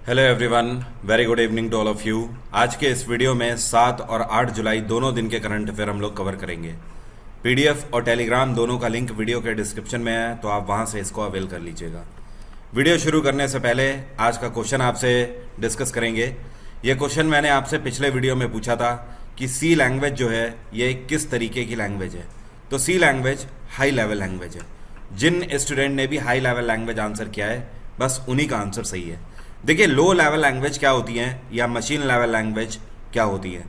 Hello everyone, very good evening to all of you. आज के इस वीडियो में 7 और 8 जुलाई दोनों दिन के करंट अफेयर हम लोग कवर करेंगे। पीडीएफ और टेलीग्राम दोनों का लिंक वीडियो के डिस्क्रिप्शन में है, तो आप वहां से इसको अवेल कर लीजिएगा। वीडियो शुरू करने से पहले आज का क्वेश्चन आपसे डिस्कस करेंगे। ये क्वेश्चन मैंने आपसे पिछले वीडियो में पूछा था कि सी लैंग्वेज जो है ये किस तरीके की लैंग्वेज है। तो सी लैंग्वेज हाई लेवल लैंग्वेज है। जिन स्टूडेंट ने भी हाई लेवल लैंग्वेज आंसर किया है बस उन्हीं का आंसर सही है। देखिए, लो लेवल लैंग्वेज क्या होती है या मशीन लेवल लैंग्वेज क्या होती है।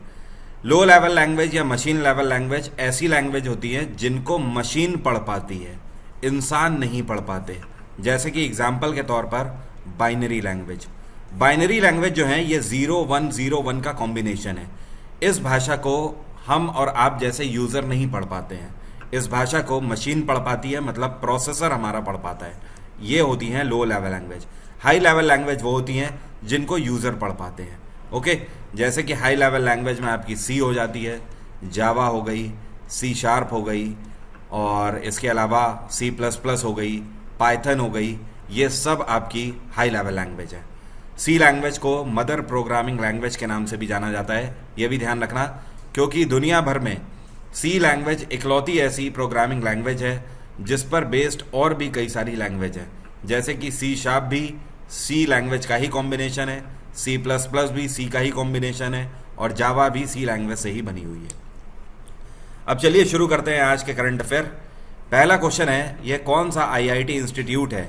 लो लेवल लैंग्वेज या मशीन लेवल लैंग्वेज ऐसी लैंग्वेज होती है जिनको मशीन पढ़ पाती है, इंसान नहीं पढ़ पाते। जैसे कि एग्जाम्पल के तौर पर बाइनरी लैंग्वेज। बाइनरी लैंग्वेज जो है ये 0-1-0-1 का कॉम्बिनेशन है। इस भाषा को हम और आप जैसे यूज़र नहीं पढ़ पाते हैं। इस भाषा को मशीन पढ़ पाती है, मतलब प्रोसेसर हमारा पढ़ पाता है। ये होती हैं low level language. High level language वो होती हैं जिनको यूज़र पढ़ पाते हैं। ओके, जैसे कि हाई लेवल लैंग्वेज में आपकी सी हो जाती है, जावा हो गई, सी शार्प हो गई, और इसके अलावा C++ हो गई, पाइथन हो गई। ये सब आपकी हाई लेवल लैंग्वेज है। सी लैंग्वेज को मदर प्रोग्रामिंग लैंग्वेज के नाम से भी जाना जाता है। ये भी ध्यान रखना, क्योंकि दुनिया भर में सी लैंग्वेज इकलौती ऐसी प्रोग्रामिंग लैंग्वेज है जिस पर बेस्ड और भी कई सारी लैंग्वेज है। जैसे कि सी शार्प भी सी लैंग्वेज का ही कॉम्बिनेशन है, C++ भी सी का ही कॉम्बिनेशन है, और जावा भी सी लैंग्वेज से ही बनी हुई है। अब चलिए शुरू करते हैं आज के करंट अफेयर। पहला क्वेश्चन है, यह कौन सा IIT इंस्टीट्यूट है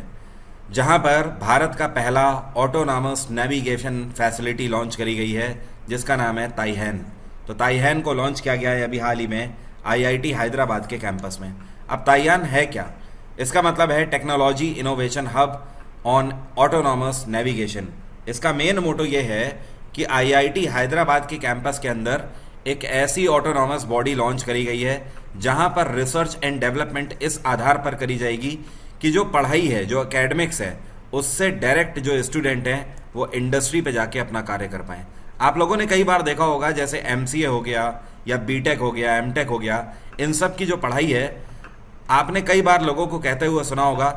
जहां पर भारत का पहला ऑटोनॉमस नेविगेशन फैसिलिटी लॉन्च करी गई है, जिसका नाम है ताइहेन। तो ताइहेन को लॉन्च किया गया है अभी हाल ही में IIT हैदराबाद के कैंपस में। अब ताइहेन है क्या? इसका मतलब है technology innovation hub on autonomous navigation. इसका मेन मोटो ये है कि IIT हैदराबाद के कैंपस के अंदर एक ऐसी ऑटोनॉमस बॉडी लॉन्च करी गई है जहां पर रिसर्च एंड डेवलपमेंट इस आधार पर करी जाएगी कि जो पढ़ाई है, जो एकेडमिक्स है, उससे डायरेक्ट जो स्टूडेंट हैं वो इंडस्ट्री पे जाके अपना कार्य कर पाएँ। आप लोगों ने कई बार देखा होगा, जैसे MCA हो गया या BTech हो गया, MTech हो गया, इन सब की जो पढ़ाई है, आपने कई बार लोगों को कहते हुए सुना होगा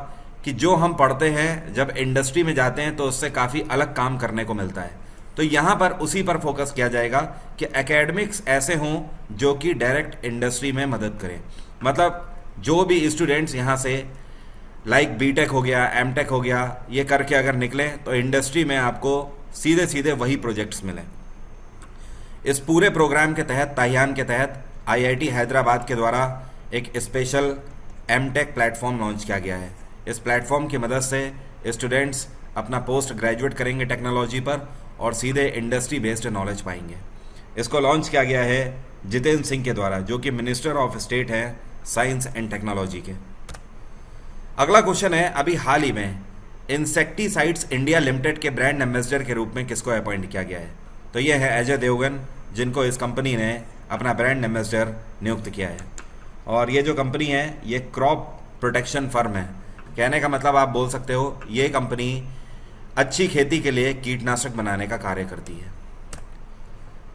कि जो हम पढ़ते हैं जब इंडस्ट्री में जाते हैं तो उससे काफ़ी अलग काम करने को मिलता है। तो यहाँ पर उसी पर फोकस किया जाएगा कि एकेडमिक्स ऐसे हों जो कि डायरेक्ट इंडस्ट्री में मदद करें। मतलब जो भी स्टूडेंट्स यहाँ से लाइक BTech हो गया, MTech हो गया, ये करके अगर निकलें तो इंडस्ट्री में आपको सीधे सीधे वही प्रोजेक्ट्स मिलें। इस पूरे प्रोग्राम के तहत, ताइयान के तहत, IIT हैदराबाद के द्वारा एक स्पेशल MTech प्लेटफॉर्म लॉन्च किया गया है। इस प्लेटफॉर्म की मदद से स्टूडेंट्स अपना पोस्ट ग्रेजुएट करेंगे टेक्नोलॉजी पर और सीधे इंडस्ट्री बेस्ड नॉलेज पाएंगे। इसको लॉन्च किया गया है जितेंद्र सिंह के द्वारा, जो कि मिनिस्टर ऑफ स्टेट हैं साइंस एंड टेक्नोलॉजी के। अगला क्वेश्चन है, अभी हाल ही में इंसेक्टिसाइड्स इंडिया लिमिटेड के ब्रांड एम्बेसडर के रूप में किसको अपॉइंट किया गया है? तो ये है अजय देवगन, जिनको इस कंपनी ने अपना ब्रांड एम्बेसडर नियुक्त किया है। और ये जो कंपनी है ये क्रॉप प्रोटेक्शन फर्म है। कहने का मतलब आप बोल सकते हो ये कंपनी अच्छी खेती के लिए कीटनाशक बनाने का कार्य करती है।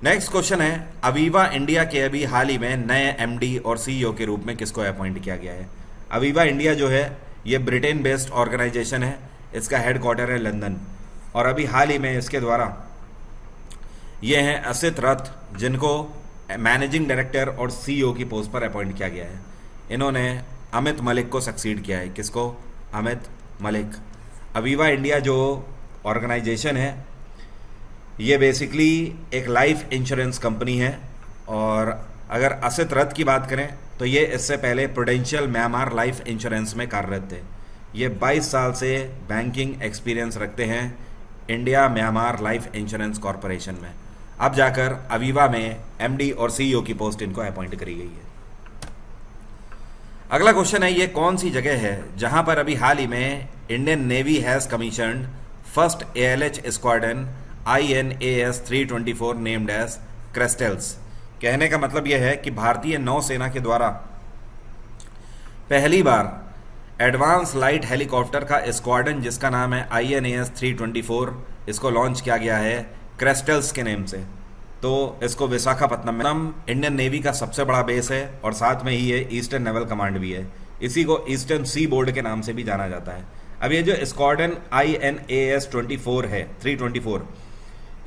नेक्स्ट क्वेश्चन है, अवीवा इंडिया के अभी हाल ही में नए MD और CEO के रूप में किसको अपॉइंट किया गया है? अवीवा इंडिया जो है ये ब्रिटेन बेस्ड ऑर्गेनाइजेशन है, इसका हेडक्वार्टर है लंदन, और अभी हाल ही में इसके द्वारा ये हैं असित रथ, जिनको मैनेजिंग डायरेक्टर और CEO की पोस्ट पर अपॉइंट किया गया है। इन्होंने अमित मलिक को सक्सीड किया है। किसको? अमित मलिक। अवीवा इंडिया जो ऑर्गेनाइजेशन है ये बेसिकली एक लाइफ इंश्योरेंस कंपनी है, और अगर असित रथ की बात करें तो ये इससे पहले प्रूडेंशियल म्यांमार लाइफ इंश्योरेंस में कार्यरत थे। ये 22 साल से बैंकिंग एक्सपीरियंस रखते हैं India Myanmar life insurance corporation में। अब जाकर अवीवा में MD और CEO की पोस्ट इनको अपॉइंट करी गई है। अगला क्वेश्चन है, ये कौन सी जगह है जहां पर अभी हाल ही में Indian navy has commissioned first ALH squadron INAS 324 named as Kestrels. कहने का मतलब यह है कि भारतीय नौसेना के द्वारा पहली बार एडवांस लाइट हेलीकॉप्टर का स्क्वाड्रन, जिसका नाम है INAS 324, इसको लॉन्च किया गया है क्रेस्टल्स के नेम से। तो इसको विशाखापत्तनम में, इंडियन नेवी का सबसे बड़ा बेस है और साथ में ही ये ईस्टर्न नेवल कमांड भी है। इसी को ईस्टर्न सी बोर्ड के नाम से भी जाना जाता है। अब ये जो स्क्वाड्रन INAS 24 है 324,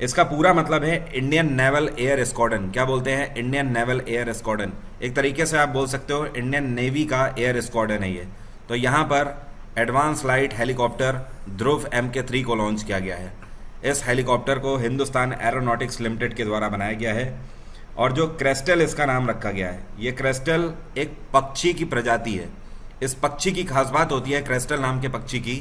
इसका पूरा मतलब है इंडियन नेवल एयर स्क्वाड्रन। क्या बोलते हैं? Indian naval air squadron. एक तरीके से आप बोल सकते हो इंडियन नेवी का एयर स्क्वाड्रन है ये। तो यहाँ पर एडवांस लाइट हेलीकॉप्टर ध्रुव MK3 को लॉन्च किया गया है। इस हेलीकॉप्टर को हिंदुस्तान एरोनॉटिक्स लिमिटेड के द्वारा बनाया गया है और जो क्रेस्टल इसका नाम रखा गया है, ये क्रेस्टल एक पक्षी की प्रजाति है। इस पक्षी की खास बात होती है क्रेस्टल नाम के पक्षी की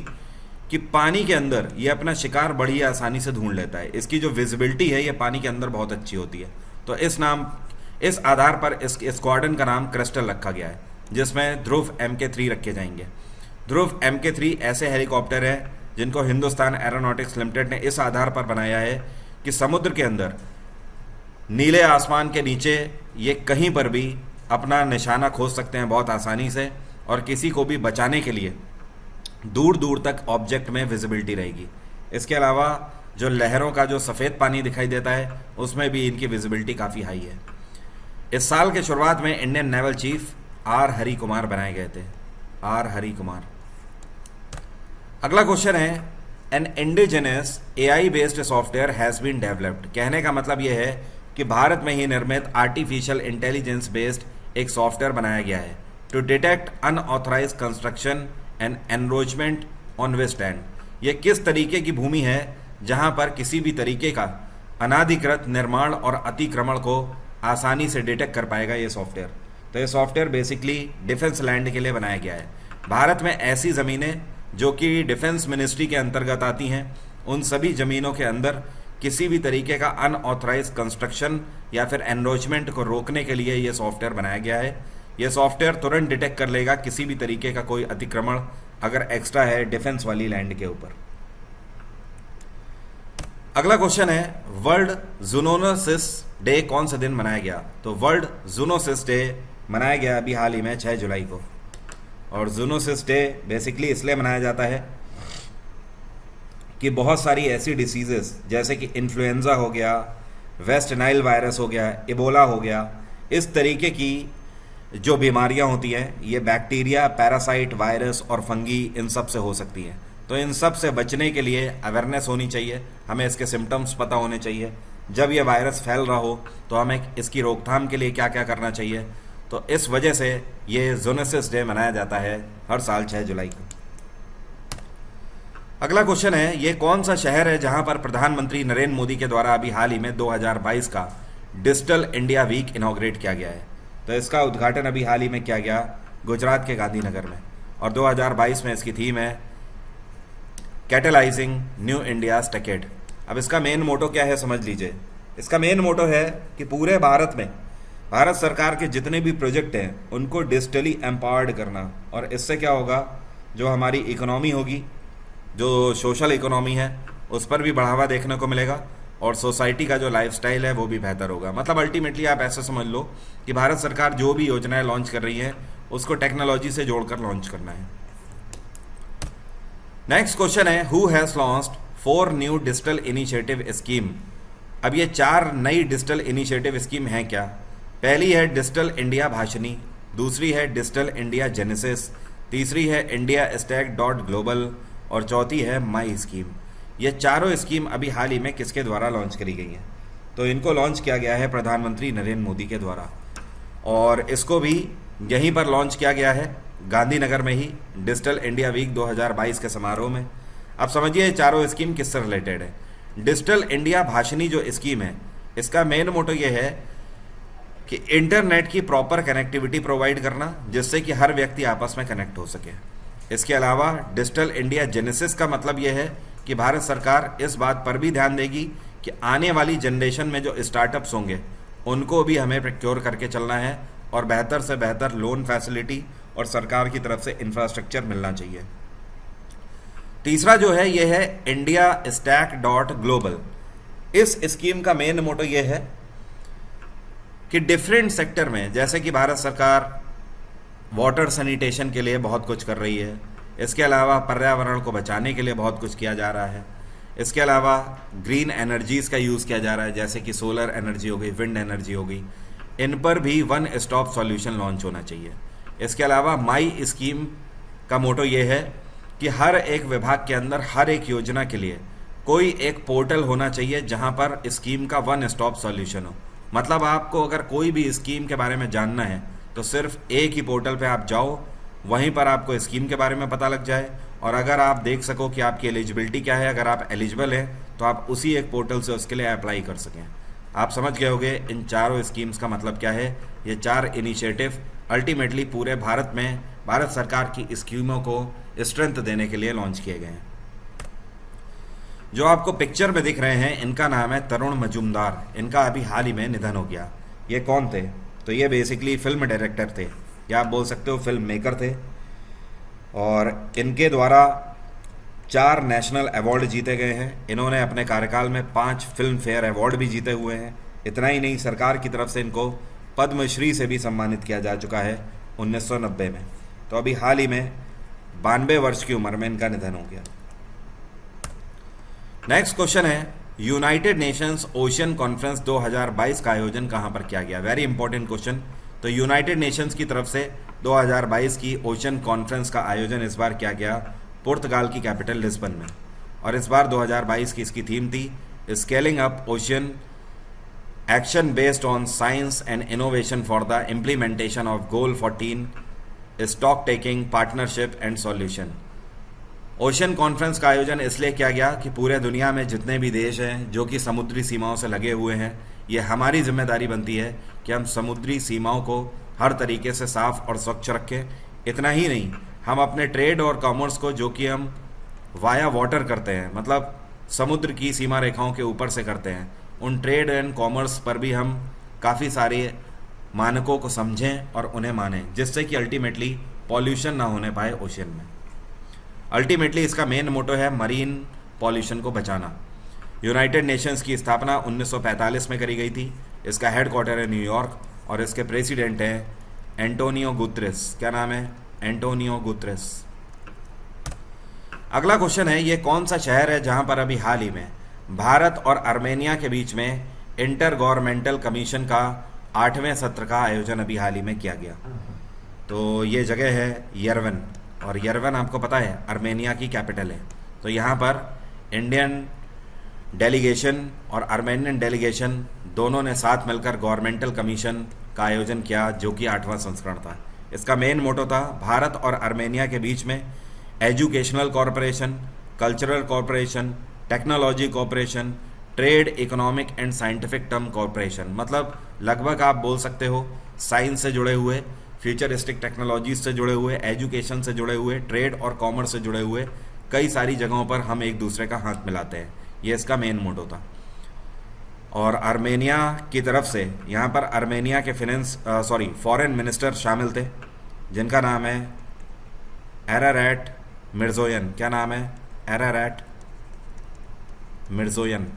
कि पानी के अंदर ये अपना शिकार बड़ी आसानी से ढूंढ लेता है। इसकी जो विजिबिलिटी है ये पानी के अंदर बहुत अच्छी होती है। तो इस आधार पर इस स्क्वाड्रन का नाम क्रिस्टल रखा गया है, जिसमें ध्रुव MK3 रखे जाएंगे। ध्रुव MK3 ऐसे हेलीकॉप्टर है जिनको हिंदुस्तान एरोनॉटिक्स लिमिटेड ने इस आधार पर बनाया है कि समुद्र के अंदर नीले आसमान के नीचे ये कहीं पर भी अपना निशाना खोज सकते हैं बहुत आसानी से, और किसी को भी बचाने के लिए दूर दूर तक ऑब्जेक्ट में विजिबिलिटी रहेगी। इसके अलावा जो लहरों का जो सफ़ेद पानी दिखाई देता है उसमें भी इनकी विजिबिलिटी काफ़ी हाई है। इस साल के शुरुआत में Indian naval chief R Hari Kumar बनाए गए थे, R हरि कुमार। अगला क्वेश्चन है an indigenous AI based software has been developed. कहने का मतलब यह है कि भारत में ही निर्मित आर्टिफिशियल इंटेलिजेंस बेस्ड एक सॉफ्टवेयर बनाया गया है to detect unauthorise construction and encroachment on west end. ये किस तरीके की भूमि है जहां पर किसी भी तरीके का अनाधिकृत निर्माण और अतिक्रमण को आसानी से डिटेक्ट कर पाएगा ये सॉफ्टवेयर। तो ये सॉफ्टवेयर बेसिकली डिफेंस लैंड के लिए बनाया गया है। भारत में ऐसी ज़मीनें जो कि डिफेंस मिनिस्ट्री के अंतर्गत आती हैं, उन सभी ज़मीनों के अंदर किसी भी तरीके का अनऑथराइज कंस्ट्रक्शन या फिर एनरोचमेंट को रोकने के लिए ये सॉफ्टवेयर बनाया गया है। ये सॉफ्टवेयर तुरंत डिटेक्ट कर लेगा किसी भी तरीके का कोई अतिक्रमण अगर एक्स्ट्रा है डिफेंस वाली लैंड के ऊपर। अगला क्वेश्चन है वर्ल्ड जूनोसिस डे कौन से दिन मनाया गया? तो वर्ल्ड जूनोसिस डे मनाया गया अभी हाल ही में 6 जुलाई को। और जूनोसिस डे बेसिकली इसलिए मनाया जाता है कि बहुत सारी ऐसी डिसीजेस जैसे कि इन्फ्लुएंजा हो गया, वेस्ट नाइल वायरस हो गया, इबोला हो गया, इस तरीके की जो बीमारियां होती हैं ये बैक्टीरिया, पैरासाइट, वायरस और फंगी इन सब से हो सकती हैं। तो इन सब से बचने के लिए अवेयरनेस होनी चाहिए, हमें इसके सिम्टम्स पता होने चाहिए। जब ये वायरस फैल रहा हो तो हमें इसकी रोकथाम के लिए क्या क्या करना चाहिए। तो इस वजह से ये जूनोसिस डे मनाया जाता है हर साल 6 जुलाई को। अगला क्वेश्चन है ये कौन सा शहर है जहां पर प्रधानमंत्री नरेंद्र मोदी के द्वारा अभी हाल ही में 2022 का डिजिटल इंडिया वीक इनॉग्रेट किया गया है? तो इसका उद्घाटन अभी हाल ही में किया गया गुजरात के गांधीनगर में, और 2022 में इसकी थीम है कैटलाइजिंग न्यू इंडियाज टेकेड। अब इसका मेन मोटो क्या है समझ लीजिए। इसका मेन मोटो है कि पूरे भारत में भारत सरकार के जितने भी प्रोजेक्ट हैं उनको डिजिटली एम्पावर्ड करना, और इससे क्या होगा, जो हमारी इकोनॉमी होगी, जो सोशल इकोनॉमी है, उस पर भी बढ़ावा देखने को मिलेगा और सोसाइटी का जो लाइफस्टाइल है वो भी बेहतर होगा। मतलब अल्टीमेटली आप ऐसे समझ लो कि भारत सरकार जो भी योजनाएं लॉन्च कर रही है उसको टेक्नोलॉजी से जोड़कर लॉन्च करना है। नेक्स्ट क्वेश्चन है who has launched 4 new digital initiative scheme. अब ये 4 नई डिजिटल इनिशिएटिव स्कीम हैं क्या? पहली है डिजिटल इंडिया भाषिनी, दूसरी है डिजिटल इंडिया जेनेसिस, तीसरी है इंडिया स्टैक .ग्लोबल और चौथी है माई स्कीम। ये चारों स्कीम अभी हाल ही में किसके द्वारा लॉन्च करी गई हैं? तो इनको लॉन्च किया गया है प्रधानमंत्री नरेंद्र मोदी के द्वारा, और इसको भी यहीं पर लॉन्च किया गया है गांधीनगर में ही डिजिटल इंडिया वीक 2022 के समारोह में। अब समझिए चारों स्कीम किससे रिलेटेड है। डिजिटल इंडिया भाषिनी जो स्कीम है इसका मेन मोटो ये है कि इंटरनेट की प्रॉपर कनेक्टिविटी प्रोवाइड करना जिससे कि हर व्यक्ति आपस में कनेक्ट हो सके। इसके अलावा डिजिटल इंडिया जेनेसिस का मतलब यह है कि भारत सरकार इस बात पर भी ध्यान देगी कि आने वाली जनरेशन में जो स्टार्टअप्स होंगे उनको भी हमें प्रोक्योर करके चलना है और बेहतर से बेहतर लोन फैसिलिटी और सरकार की तरफ से इंफ्रास्ट्रक्चर मिलना चाहिए। तीसरा जो है ये है इंडिया स्टैक .ग्लोबल। इस स्कीम का मेन मोटो ये है कि डिफरेंट सेक्टर में, जैसे कि भारत सरकार वाटर सैनिटेशन के लिए बहुत कुछ कर रही है, इसके अलावा पर्यावरण को बचाने के लिए बहुत कुछ किया जा रहा है, इसके अलावा ग्रीन एनर्जीज़ का यूज़ किया जा रहा है जैसे कि सोलर एनर्जी हो गई, विंड एनर्जी हो गई, इन पर भी वन स्टॉप सॉल्यूशन लॉन्च होना चाहिए। इसके अलावा माई स्कीम का मोटो ये है कि हर एक विभाग के अंदर हर एक योजना के लिए कोई एक पोर्टल होना चाहिए जहां पर स्कीम का वन स्टॉप सॉल्यूशन हो। मतलब आपको अगर कोई भी स्कीम के बारे में जानना है तो सिर्फ एक ही पोर्टल पे आप जाओ, वहीं पर आपको स्कीम के बारे में पता लग जाए, और अगर आप देख सको कि आपकी एलिजिबिलिटी क्या है, अगर आप एलिजिबल हैं तो आप उसी एक पोर्टल से उसके लिए अप्लाई कर सकें। आप समझ गए होंगे इन चारों स्कीम्स का मतलब क्या है। ये 4 इनिशिएटिव अल्टीमेटली पूरे भारत में भारत सरकार की स्कीमों को स्ट्रेंथ देने के लिए लॉन्च किए गए हैं। जो आपको पिक्चर में दिख रहे हैं इनका नाम है तरुण मजूमदार। इनका अभी हाल ही में निधन हो गया। ये कौन थे? तो ये बेसिकली फिल्म डायरेक्टर थे, या आप बोल सकते हो फिल्म मेकर थे, और इनके द्वारा 4 नेशनल अवार्ड जीते गए हैं। इन्होंने अपने कार्यकाल में 5 फिल्म फेयर अवार्ड भी जीते हुए हैं। इतना ही नहीं, सरकार की तरफ से इनको पद्मश्री से भी सम्मानित किया जा चुका है 1990 में। तो अभी हाल ही में 92 वर्ष की उम्र में इनका निधन हो गया। नेक्स्ट क्वेश्चन है, यूनाइटेड नेशंस ओशियन कॉन्फ्रेंस 2022 का आयोजन कहां पर किया गया? Very important question. तो यूनाइटेड नेशंस की तरफ से 2022 की ओशियन कॉन्फ्रेंस का आयोजन इस बार किया गया पुर्तगाल की कैपिटल लिस्बन में, और इस बार 2022 की इसकी थीम थी scaling up ocean action based on science and innovation for the implementation of goal 14 stock taking partnership and solution. Ocean conference का आयोजन इसलिए किया गया कि पूरे दुनिया में जितने भी देश हैं जो कि समुद्री सीमाओं से लगे हुए हैं, ये हमारी जिम्मेदारी बनती है कि हम समुद्री सीमाओं को हर तरीके से साफ और स्वच्छ रखें। इतना ही नहीं, हम अपने ट्रेड और कॉमर्स को, जो कि हम वाया वाटर करते हैं, मतलब समुद्र की सीमा रेखाओं के ऊपर से करते हैं, उन ट्रेड एंड कॉमर्स पर भी हम काफ़ी सारे मानकों को समझें और उन्हें मानें, जिससे कि अल्टीमेटली पॉल्यूशन ना होने पाए ओशियन में। अल्टीमेटली इसका मेन मोटो है मरीन पॉल्यूशन को बचाना। यूनाइटेड नेशंस की स्थापना 1945 में करी गई थी। इसका हेडक्वार्टर है न्यूयॉर्क, और इसके प्रेसिडेंट हैं एंटोनियो गुतरेस। क्या नाम है? Antonio Guterres. अगला क्वेश्चन है, ये कौन सा शहर है जहां पर अभी हाल ही में भारत और आर्मेनिया के बीच में इंटर गवर्नमेंटल कमीशन का 8वें सत्र का आयोजन अभी हाल ही में किया गया? तो ये जगह है यरवन, और यरवन आपको पता है आर्मेनिया की कैपिटल है। तो यहाँ पर इंडियन डेलीगेशन और आर्मेनियन डेलीगेशन दोनों ने साथ मिलकर गवर्नमेंटल कमीशन का आयोजन किया, जो कि 8वां संस्करण था। इसका मेन मोटो था भारत और आर्मेनिया के बीच में educational corporation, cultural corporation, technology corporation, trade, economic and scientific term corporation. मतलब लगभग आप बोल सकते हो साइंस से जुड़े हुए, फ्यूचरिस्टिक टेक्नोलॉजीज से जुड़े हुए, एजुकेशन से जुड़े हुए, ट्रेड और कॉमर्स से जुड़े हुए कई सारी जगहों पर हम एक दूसरे का हाथ मिलाते हैं। ये इसका मेन मोटो था। और आर्मेनिया की तरफ से यहाँ पर आर्मेनिया के फॉरेन मिनिस्टर शामिल थे, जिनका नाम है एरारैट मिर्ज़ोयन। क्या नाम है? एरारैट मिर्ज़ोयन।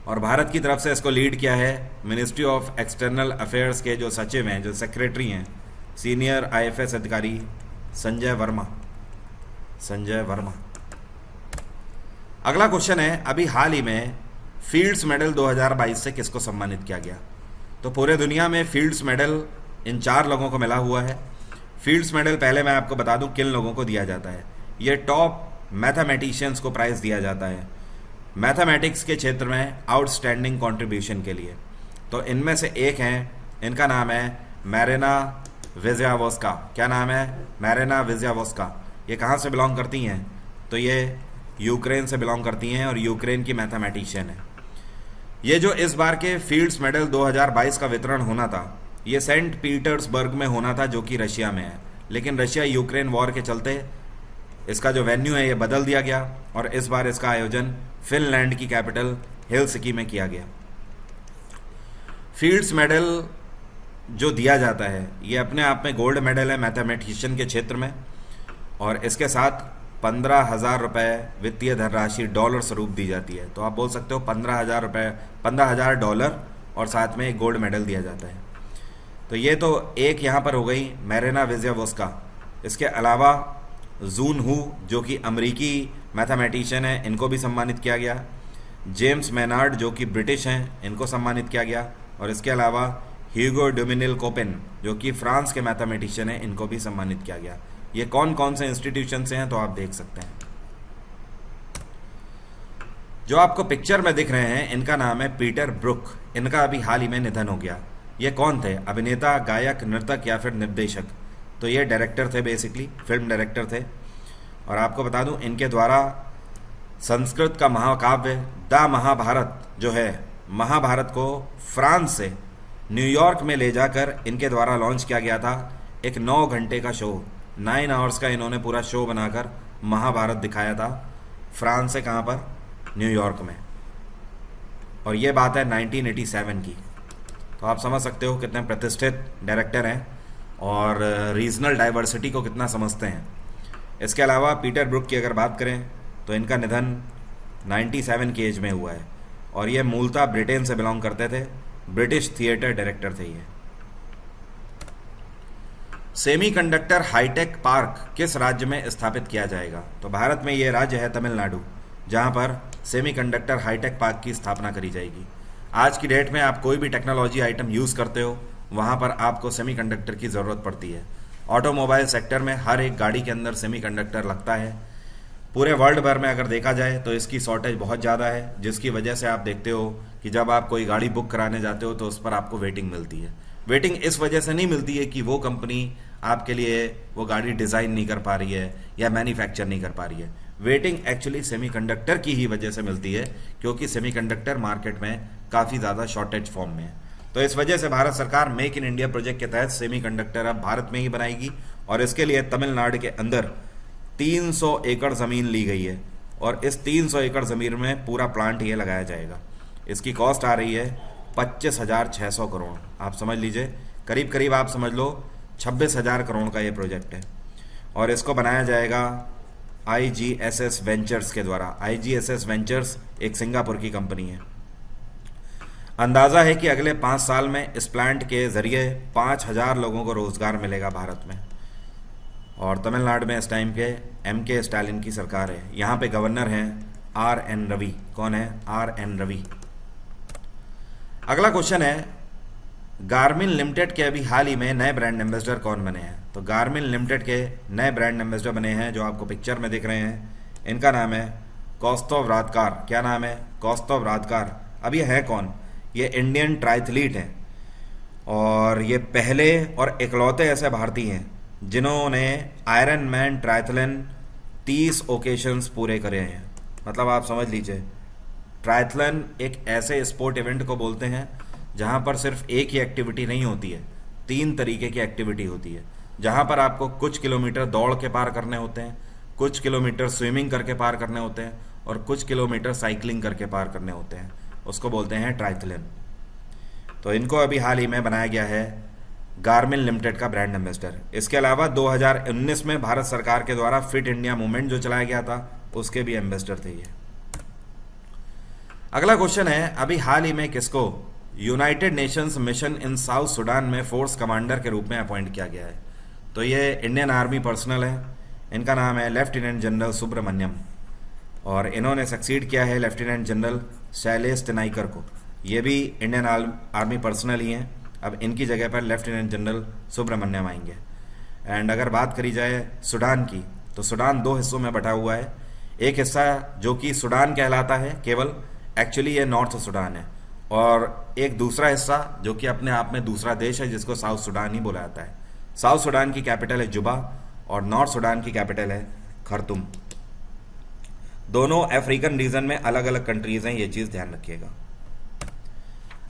और भारत की तरफ से इसको लीड किया है मिनिस्ट्री ऑफ एक्सटर्नल अफेयर्स के जो सचिव हैं, जो सेक्रेटरी हैं, सीनियर आईएफएस अधिकारी संजय वर्मा। अगला क्वेश्चन है, अभी हाल ही में फील्ड्स मेडल 2022 से किसको सम्मानित किया गया? तो पूरे दुनिया में फील्ड्स मेडल इन 4 लोगों को मिला हुआ है। फील्ड्स मेडल पहले मैं आपको बता दूं किन लोगों को दिया जाता है। ये टॉप मैथमेटिशियंस को प्राइज़ दिया जाता है मैथमेटिक्स के क्षेत्र में आउटस्टैंडिंग कंट्रीब्यूशन के लिए। तो इनमें से एक हैं, इनका नाम है मैरिना विजयावोस्का। क्या नाम है? मैरिना विजयावोस्का। ये कहाँ से बिलोंग करती हैं? तो ये यूक्रेन से बिलोंग करती हैं और यूक्रेन की मैथमेटिशियन है। ये जो इस बार के फील्ड्स मेडल 2022 का वितरण होना था, ये सेंट पीटर्सबर्ग में होना था, जो कि रशिया में है, लेकिन रशिया यूक्रेन वॉर के चलते इसका जो वेन्यू है ये बदल दिया गया, और इस बार इसका आयोजन फिनलैंड की कैपिटल हेलसिंकी में किया गया। फील्ड्स मेडल जो दिया जाता है ये अपने आप में गोल्ड मेडल है मैथमेटिशियन के क्षेत्र में, और इसके साथ 15,000 रुपये वित्तीय धनराशि डॉलर स्वरूप दी जाती है। तो आप बोल सकते हो 15,000 रुपये, 15,000 डॉलर, और साथ में एक गोल्ड मेडल दिया जाता है। तो ये तो एक यहाँ पर हो गई मैरिना विजयावोस्का। इसके अलावा जून हू, जो कि अमेरिकी मैथमेटिशियन है, इनको भी सम्मानित किया गया। जेम्स मैनार्ड, जो कि ब्रिटिश हैं, इनको सम्मानित किया गया। और इसके अलावा ह्यूगो डोमिनिल कोपेन, जो कि फ्रांस के मैथमेटिशियन हैं, इनको भी सम्मानित किया गया। ये कौन कौन से इंस्टीट्यूशन से हैं तो आप देख सकते हैं। जो आपको पिक्चर में दिख रहे हैं इनका नाम है पीटर ब्रुक। इनका अभी हाल ही में निधन हो गया। ये कौन थे? अभिनेता, गायक, नर्तक या फिर निर्देशक? तो ये डायरेक्टर थे, बेसिकली फिल्म डायरेक्टर थे। और आपको बता दूं इनके द्वारा संस्कृत का महाकाव्य द महाभारत जो है, महाभारत को फ्रांस से न्यूयॉर्क में ले जाकर इनके द्वारा लॉन्च किया गया था। एक 9 घंटे का शो, 9 आवर्स का इन्होंने पूरा शो बनाकर महाभारत दिखाया था फ्रांस से, कहाँ पर? न्यूयॉर्क में। और ये बात है 1987 की। तो आप समझ सकते हो कितने प्रतिष्ठित डायरेक्टर हैं और रीजनल डाइवर्सिटी को कितना समझते हैं। इसके अलावा पीटर ब्रुक की अगर बात करें तो इनका निधन 97 की एज में हुआ है और ये मूलतः ब्रिटेन से बिलोंग करते थे। ब्रिटिश थिएटर डायरेक्टर थे ये। सेमीकंडक्टर हाईटेक पार्क किस राज्य में स्थापित किया जाएगा? तो भारत में ये राज्य है तमिलनाडु, जहां पर सेमीकंडक्टर हाईटेक पार्क की स्थापना करी जाएगी। आज की डेट में आप कोई भी टेक्नोलॉजी आइटम यूज़ करते हो वहां पर आपको सेमीकंडक्टर की ज़रूरत पड़ती है। ऑटोमोबाइल सेक्टर में हर एक गाड़ी के अंदर सेमीकंडक्टर लगता है। पूरे वर्ल्ड भर में अगर देखा जाए तो इसकी शॉर्टेज बहुत ज़्यादा है, जिसकी वजह से आप देखते हो कि जब आप कोई गाड़ी बुक कराने जाते हो तो उस पर आपको वेटिंग मिलती है। वेटिंग इस वजह से नहीं मिलती है कि वो कंपनी आपके लिए वो गाड़ी डिज़ाइन नहीं कर पा रही है या मैन्युफैक्चर नहीं कर पा रही है। वेटिंग एक्चुअली सेमीकंडक्टर की ही वजह से मिलती है, क्योंकि सेमीकंडक्टर मार्केट में काफ़ी ज़्यादा शॉर्टेज फॉर्म में है। तो इस वजह से भारत सरकार मेक इन इंडिया प्रोजेक्ट के तहत सेमीकंडक्टर अब भारत में ही बनाएगी और इसके लिए तमिलनाडु के अंदर 300 एकड़ ज़मीन ली गई है और इस 300 एकड़ ज़मीन में पूरा प्लांट ये लगाया जाएगा। इसकी कॉस्ट आ रही है 25,600 करोड़। आप समझ लीजिए, करीब करीब आप समझ लो 26,000 करोड़ का ये प्रोजेक्ट है और इसको बनाया जाएगा IGSS वेंचर्स के द्वारा। IGSS वेंचर्स एक सिंगापुर की कंपनी है। अंदाज़ा है कि अगले 5 साल में इस प्लांट के ज़रिए 5,000 लोगों को रोज़गार मिलेगा भारत में। और तमिलनाडु में इस टाइम के MK स्टालिन की सरकार है। यहाँ पे गवर्नर हैं RN रवि। कौन है? RN रवि। अगला क्वेश्चन है, गार्मिन लिमिटेड के अभी हाल ही में नए ब्रांड एम्बेसडर कौन बने हैं? तो गार्मिन लिमिटेड के नए ब्रांड एम्बेसडर बने हैं जो आपको पिक्चर में दिख रहे हैं। इनका नाम है कौस्तुभ राधिकार। क्या नाम है? कौस्तुभ राधिकार। अब ये है कौन? ये इंडियन ट्रायथलीट हैं और ये पहले और इकलौते ऐसे भारतीय हैं जिन्होंने आयरन मैन ट्रायथलन 30 ओकेशंस पूरे करे हैं। मतलब आप समझ लीजिए, ट्रायथलन एक ऐसे स्पोर्ट इवेंट को बोलते हैं जहां पर सिर्फ एक ही एक्टिविटी नहीं होती है, 3 तरीके की एक्टिविटी होती है। जहां पर आपको कुछ किलोमीटर दौड़ के पार करने होते हैं, कुछ किलोमीटर स्विमिंग करके पार करने होते हैं और कुछ किलोमीटर साइकिलिंग करके पार करने होते हैं। उसको बोलते हैं ट्रायथलन। तो इनको अभी हाल ही में बनाया गया है गार्मिन लिमिटेड का ब्रांड एम्बेसडर। इसके अलावा 2019 में भारत सरकार के द्वारा फिट इंडिया मूवमेंट जो चलाया गया था उसके भी एम्बेसडर थे ये। अगला क्वेश्चन है, अभी हाल ही में किसको United Nations mission in south Sudan में फोर्स कमांडर के रूप में अपॉइंट किया गया है? तो ये इंडियन आर्मी पर्सनल है। इनका नाम है लेफ्टिनेंट जनरल सुब्रमण्यम और इन्होंने सक्सीड किया है लेफ्टिनेंट जनरल शैलेश तिनाइकर को। ये भी इंडियन आर्मी पर्सनल ही हैं। अब इनकी जगह पर लेफ्टिनेंट जनरल सुब्रमण्यम आएंगे। एंड अगर बात करी जाए सूडान की, तो सूडान 2 हिस्सों में बटा हुआ है। एक हिस्सा जो कि सूडान कहलाता है केवल, एक्चुअली ये नॉर्थ सूडान है, और एक दूसरा हिस्सा जो कि अपने आप में दूसरा देश है जिसको साउथ सूडान ही बोला जाता है। साउथ सूडान की कैपिटल है जुबा और नॉर्थ सूडान की कैपिटल है खर्तुम। दोनों अफ्रीकन रीजन में अलग अलग कंट्रीज हैं, ये चीज़ ध्यान रखिएगा।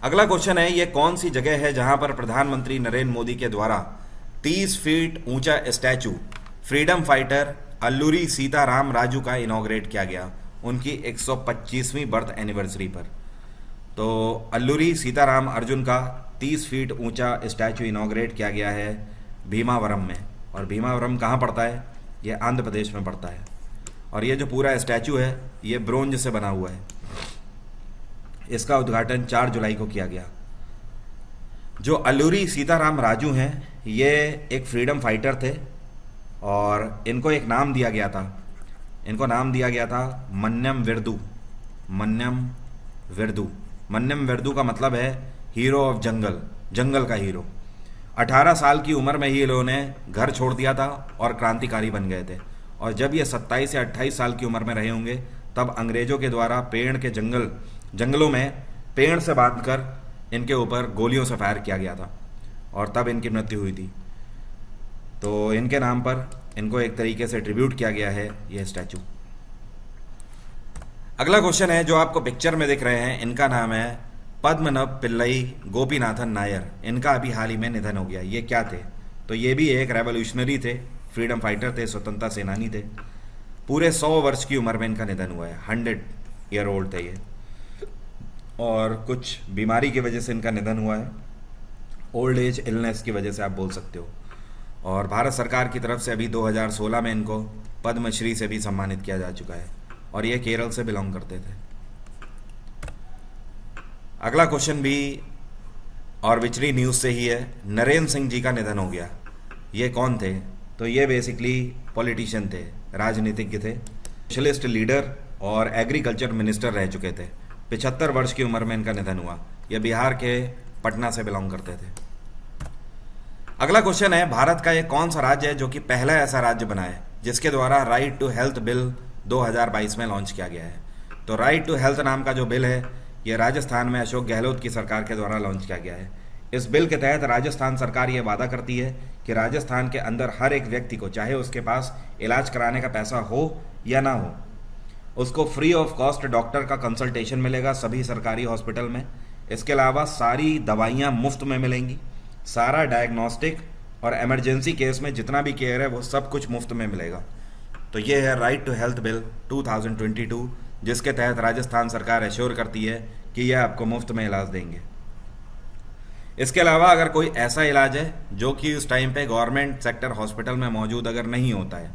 अगला क्वेश्चन है, ये कौन सी जगह है जहां पर प्रधानमंत्री नरेंद्र मोदी के द्वारा 30 फीट ऊंचा statue freedom fighter Alluri Sitaram Raju का इनॉग्रेट किया गया उनकी 125वीं बर्थ एनिवर्सरी पर? तो अल्लूरी सीताराम अर्जुन का 30 फीट ऊंचा स्टैचू इनॉग्रेट किया गया है भीमावरम में। और भीमावरम कहाँ पड़ता है? ये आंध्र प्रदेश में पड़ता है। और ये जो पूरा स्टैचू है ये ब्रोंज से बना हुआ है। इसका उद्घाटन 4 जुलाई को किया गया। जो अल्लूरी सीताराम राजू हैं ये एक फ्रीडम फाइटर थे और इनको एक नाम दिया गया था। इनको नाम दिया गया था मन्यम विरदू। मन्यम विरदू। मन्यम विरदू का मतलब है हीरो ऑफ जंगल, जंगल का हीरो। 18 साल की उम्र में ही इन्होंने घर छोड़ दिया था और क्रांतिकारी बन गए थे। और जब ये 27 या 28 साल की उम्र में रहे होंगे तब अंग्रेजों के द्वारा पेड़ के जंगलों में पेड़ से बांधकर इनके ऊपर गोलियों से फायर किया गया था और तब इनकी मृत्यु हुई थी। तो इनके नाम पर इनको एक तरीके से ट्रिब्यूट किया गया है यह स्टैचू। अगला क्वेश्चन है जो आपको पिक्चर में दिख रहे हैं, इनका नाम है पद्मनाभ पिल्लई गोपीनाथन नायर। इनका अभी हाल ही में निधन हो गया। ये क्या थे? तो ये भी एक रेवोल्यूशनरी थे, फ्रीडम फाइटर थे, स्वतंत्रता सेनानी थे। पूरे 100 वर्ष की उम्र में इनका निधन हुआ है। 100 ईयर ओल्ड थे ये, और कुछ बीमारी की वजह से इनका निधन हुआ है। ओल्ड एज इलनेस की वजह से आप बोल सकते हो। और भारत सरकार की तरफ से अभी 2016 में इनको पद्मश्री से भी सम्मानित किया जा चुका है, और ये केरल से बिलोंग करते थे। अगला क्वेश्चन भी और विचरी न्यूज़ से ही है। नरेंद्र सिंह जी का निधन हो गया। ये कौन थे? तो ये बेसिकली पॉलिटिशियन थे, राजनीतिज्ञ थे, सोशलिस्ट लीडर और एग्रीकल्चर मिनिस्टर रह चुके थे। 75 वर्ष की उम्र में इनका निधन हुआ। ये बिहार के पटना से बिलोंग करते थे। अगला क्वेश्चन है, भारत का ये कौन सा राज्य है जो कि पहला ऐसा राज्य बना है जिसके द्वारा राइट टू हेल्थ बिल 2022 में लॉन्च किया गया है? तो राइट टू हेल्थ नाम का जो बिल है ये राजस्थान में अशोक गहलोत की सरकार के द्वारा लॉन्च किया गया है। इस बिल के तहत राजस्थान सरकार ये वादा करती है कि राजस्थान के अंदर हर एक व्यक्ति को, चाहे उसके पास इलाज कराने का पैसा हो या ना हो, उसको फ्री ऑफ कॉस्ट डॉक्टर का कंसल्टेशन मिलेगा सभी सरकारी हॉस्पिटल में। इसके अलावा सारी दवाइयाँ मुफ्त में मिलेंगी, सारा डायग्नोस्टिक और इमरजेंसी केस में जितना भी केयर है वो सब कुछ मुफ्त में मिलेगा। तो ये है राइट टू हेल्थ बिल 2022, जिसके तहत राजस्थान सरकार एश्योर करती है कि यह आपको मुफ्त में इलाज देंगे। इसके अलावा अगर कोई ऐसा इलाज है जो कि उस टाइम पे गवर्नमेंट सेक्टर हॉस्पिटल में मौजूद अगर नहीं होता है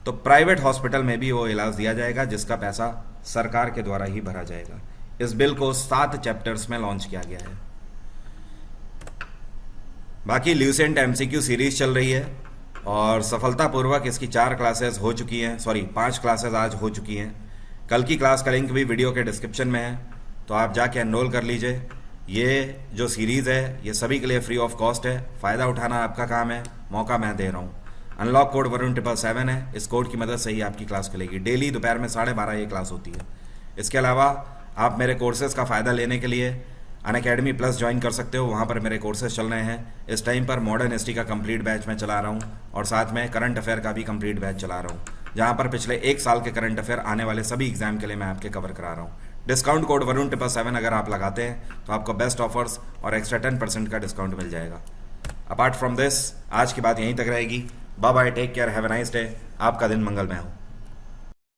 तो प्राइवेट हॉस्पिटल में भी वो इलाज दिया जाएगा, जिसका पैसा सरकार के द्वारा ही भरा जाएगा। इस बिल को 7 चैप्टर्स में लॉन्च किया गया है। बाकी ल्यूसेंट एमसीक्यू सीरीज चल रही है और सफलतापूर्वक इसकी 4 क्लासेस हो चुकी हैं, 5 क्लासेस आज हो चुकी हैं। कल की क्लास का लिंक भी वीडियो के डिस्क्रिप्शन में है, तो आप जाके एनरोल कर लीजिए। ये जो सीरीज़ है ये सभी के लिए फ्री ऑफ कॉस्ट है, फ़ायदा उठाना आपका काम है, मौका मैं दे रहा हूँ। अनलॉक कोड वरुण 777 है, इस कोड की मदद से ही आपकी क्लास खुलेगी। डेली दोपहर में 12:30 ये क्लास होती है। इसके अलावा आप मेरे कोर्सेज़ का फ़ायदा लेने के लिए अनअकैडमी प्लस ज्वाइन कर सकते हो। वहाँ पर मेरे कोर्सेज चल रहे हैं। इस टाइम पर मॉडर्न हिस्ट्री का कंप्लीट बैच मैं चला रहा हूँ और साथ में करंट अफेयर का भी कंप्लीट बैच चला रहा हूँ, जहाँ पर पिछले 1 साल के करंट अफेयर आने वाले सभी एग्जाम के लिए मैं आपके कवर करा रहा हूँ। डिस्काउंट कोड वरुण 777 अगर आप लगाते हैं तो आपको बेस्ट ऑफर्स और एक्स्ट्रा 10% का डिस्काउंट मिल जाएगा। अपार्ट फ्रॉम दिस आज की बात यहीं तक रहेगी। Bye bye, take care, have a nice day. आपका दिन मंगलमय हो।